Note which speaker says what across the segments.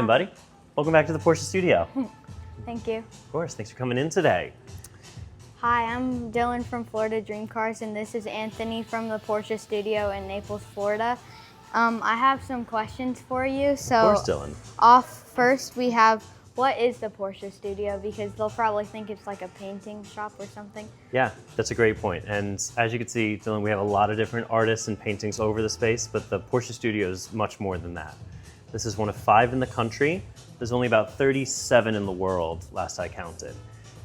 Speaker 1: buddy. Welcome back to the Porsche Studio.
Speaker 2: Thank you.
Speaker 1: Of course, thanks for coming in today.
Speaker 2: Hi, I'm Dylan from Florida Dream Cars, and this is Anthony from the Porsche Studio in Naples, Florida. I have some questions for you. So,
Speaker 1: Of course, Dylan.
Speaker 2: First we have, what is the Porsche Studio? Because they'll probably think it's like a painting shop or something.
Speaker 1: Yeah, that's a great point. And as you can see, Dylan, we have a lot of different artists and paintings all over the space, but the Porsche Studio is much more than that. This is one of 5 in the country. There's only about 37 in the world, last I counted.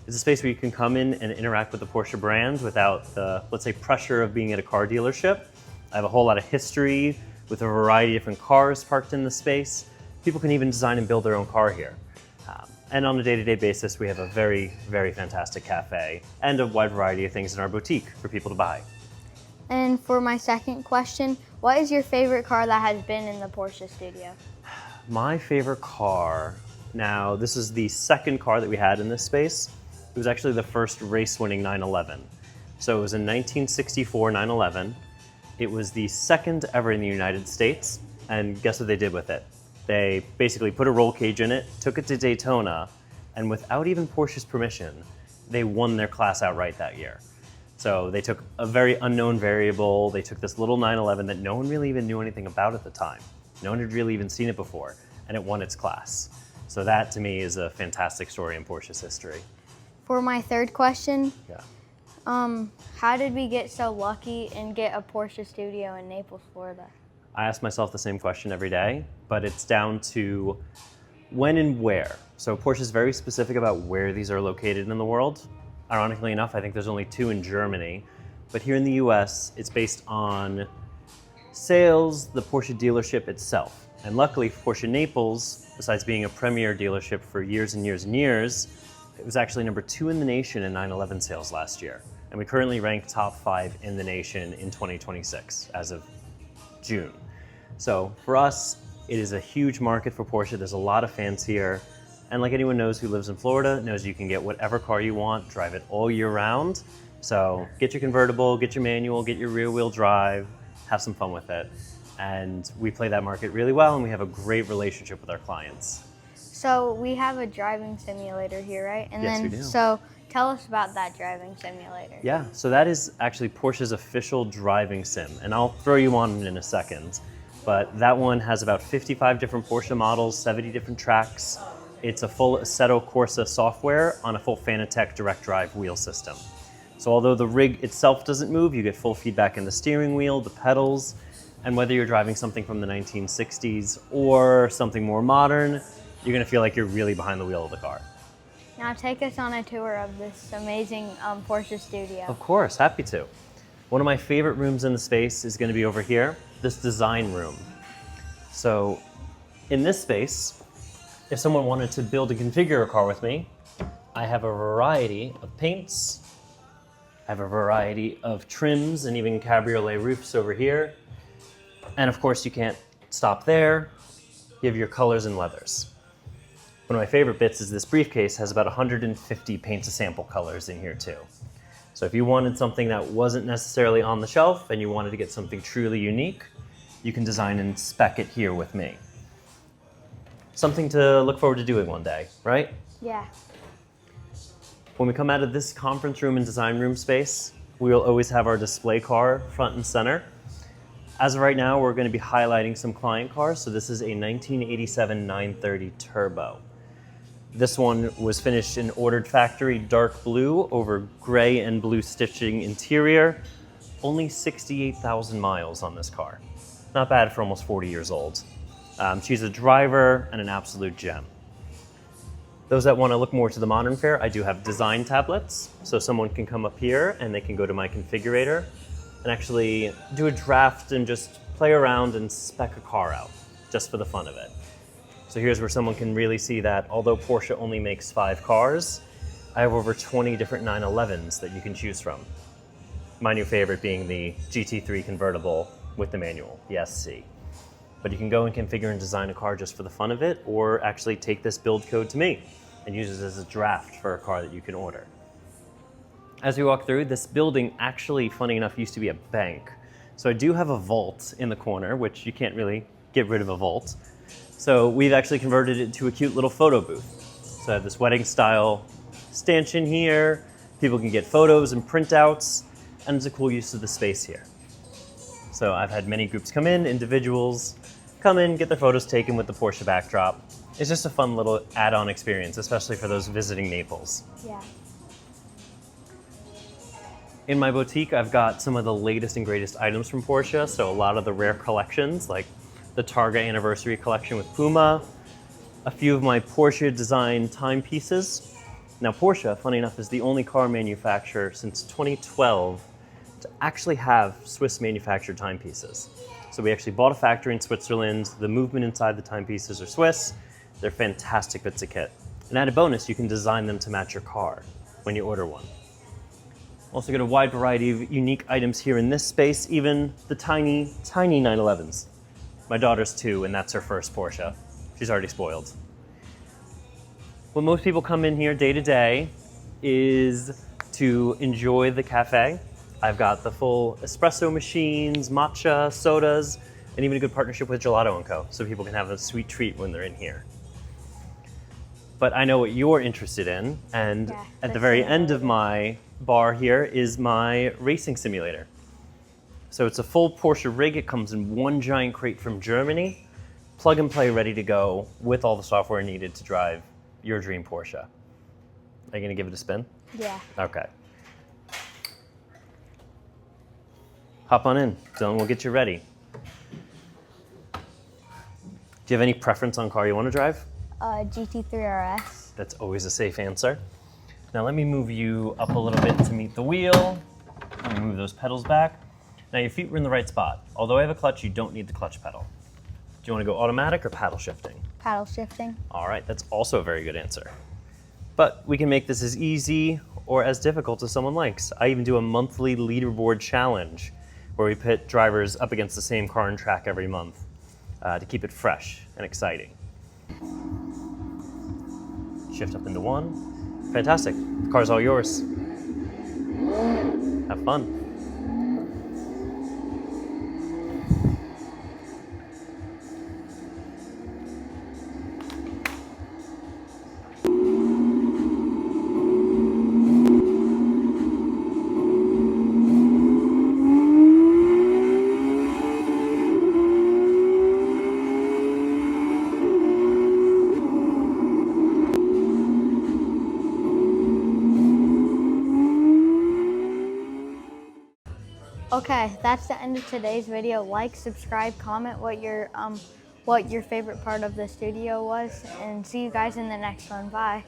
Speaker 1: It's a space where you can come in and interact with the Porsche brand without the, let's say, pressure of being at a car dealership. I have a whole lot of history with a variety of different cars parked in the space. People can even design and build their own car here. And on a day-to-day basis, we have a very, very fantastic cafe and a wide variety of things in our boutique for people to buy.
Speaker 2: And for my second question, what is your favorite car that has been in the Porsche Studio?
Speaker 1: My favorite car, now this is the second car that we had in this space. It was actually the first race-winning 911. So it was a 1964 911. It was the second ever in the United States, and guess what they did with it? They basically put a roll cage in it, took it to Daytona, and without even Porsche's permission, they won their class outright that year. So they took a very unknown variable, they took this little 911 that no one really even knew anything about at the time. No one had really even seen it before, and it won its class. So that, to me, is a fantastic story in Porsche's history.
Speaker 2: For my third question,
Speaker 1: Yeah.
Speaker 2: how did we get so lucky and get a Porsche Studio in Naples, Florida?
Speaker 1: I ask myself the same question every day, but it's down to when and where. So Porsche is very specific about where these are located in the world. Ironically enough, I think there's only 2 in Germany, but here in the US, it's based on sales, the Porsche dealership itself. And luckily for Porsche Naples, besides being a premier dealership for years and years and years, it was actually number 2 in the nation in 911 sales last year. And we currently rank top 5 in the nation in 2026 as of June. So for us, it is a huge market for Porsche. There's a lot of fans here. And like anyone knows who lives in Florida, knows you can get whatever car you want, drive it all year round. So get your convertible, get your manual, get your rear wheel drive, have some fun with it. And we play that market really well, and we have a great relationship with our clients.
Speaker 2: So we have a driving simulator here, right? And
Speaker 1: Yes,
Speaker 2: then,
Speaker 1: we do.
Speaker 2: So tell us about that driving simulator.
Speaker 1: Yeah, so that is actually Porsche's official driving sim, and I'll throw you on it in a second. But that one has about 55 different Porsche models, 70 different tracks. It's a full Assetto Corsa software on a full Fanatec direct drive wheel system. So although the rig itself doesn't move, you get full feedback in the steering wheel, the pedals, and whether you're driving something from the 1960s or something more modern, you're gonna feel like you're really behind the wheel of the car.
Speaker 2: Now take us on a tour of this amazing Porsche Studio.
Speaker 1: Of course, happy to. One of my favorite rooms in the space is gonna be over here, this design room. So in this space, if someone wanted to build and configure a car with me, I have a variety of paints, I have a variety of trims and even cabriolet roofs over here. And of course, you can't stop there. You have your colors and leathers. One of my favorite bits is this briefcase has about 150 paint to sample colors in here too. So if you wanted something that wasn't necessarily on the shelf and you wanted to get something truly unique, you can design and spec it here with me. Something to look forward to doing one day, right?
Speaker 2: Yeah.
Speaker 1: When we come out of this conference room and design room space, we will always have our display car front and center. As of right now, we're going to be highlighting some client cars. So this is a 1987 930 Turbo. This one was finished in ordered factory dark blue over gray and blue stitching interior. Only 68,000 miles on this car. Not bad for almost 40 years old. She's a driver and an absolute gem. Those that want to look more to the modern fare, I do have design tablets. So someone can come up here and they can go to my configurator and actually do a draft and just play around and spec a car out, just for the fun of it. So here's where someone can really see that although Porsche only makes 5 cars, I have over 20 different 911s that you can choose from. My new favorite being the GT3 convertible with the manual, the SC. But you can go and configure and design a car just for the fun of it, or actually take this build code to me and use it as a draft for a car that you can order. As we walk through, this building actually, funny enough, used to be a bank. So I do have a vault in the corner, which you can't really get rid of a vault. So we've actually converted it to a cute little photo booth. So I have this wedding style stanchion here. People can get photos and printouts, and it's a cool use of the space here. So I've had many groups come in, individuals come in, get their photos taken with the Porsche backdrop. It's just a fun little add-on experience, especially for those visiting Naples.
Speaker 2: Yeah.
Speaker 1: In my boutique, I've got some of the latest and greatest items from Porsche, so a lot of the rare collections, like the Targa Anniversary Collection with Puma, a few of my Porsche design timepieces. Now Porsche, funny enough, is the only car manufacturer since 2012 to actually have Swiss manufactured timepieces. So we actually bought a factory in Switzerland. The movement inside the timepieces are Swiss. They're fantastic bits of kit. And added bonus, you can design them to match your car when you order one. Also got a wide variety of unique items here in this space, even the tiny, tiny 911s. My daughter's 2, and that's her first Porsche. She's already spoiled. When most people come in here day to day is to enjoy the cafe. I've got the full espresso machines, matcha, sodas, and even a good partnership with Gelato & Co. So people can have a sweet treat when they're in here. But I know what you're interested in, and at the very end of my bar here is my racing simulator. So it's a full Porsche rig. It comes in one giant crate from Germany, plug and play, ready to go with all the software needed to drive your dream Porsche. Are you gonna give it a spin?
Speaker 2: Yeah.
Speaker 1: Okay. Hop on in, Dylan, we'll get you ready. Do you have any preference on car you want to drive?
Speaker 2: GT3 RS.
Speaker 1: That's always a safe answer. Now let me move you up a little bit to meet the wheel. Let me move those pedals back. Now your feet were in the right spot. Although I have a clutch, you don't need the clutch pedal. Do you want to go automatic or paddle shifting?
Speaker 2: Paddle shifting.
Speaker 1: All right, that's also a very good answer. But we can make this as easy or as difficult as someone likes. I even do a monthly leaderboard challenge where we pit drivers up against the same car and track every month to keep it fresh and exciting. Shift up into 1. Fantastic. The car's all yours. Have fun.
Speaker 2: Okay, that's the end of today's video. Like, subscribe, comment what your favorite part of the studio was, and see you guys in the next one. Bye.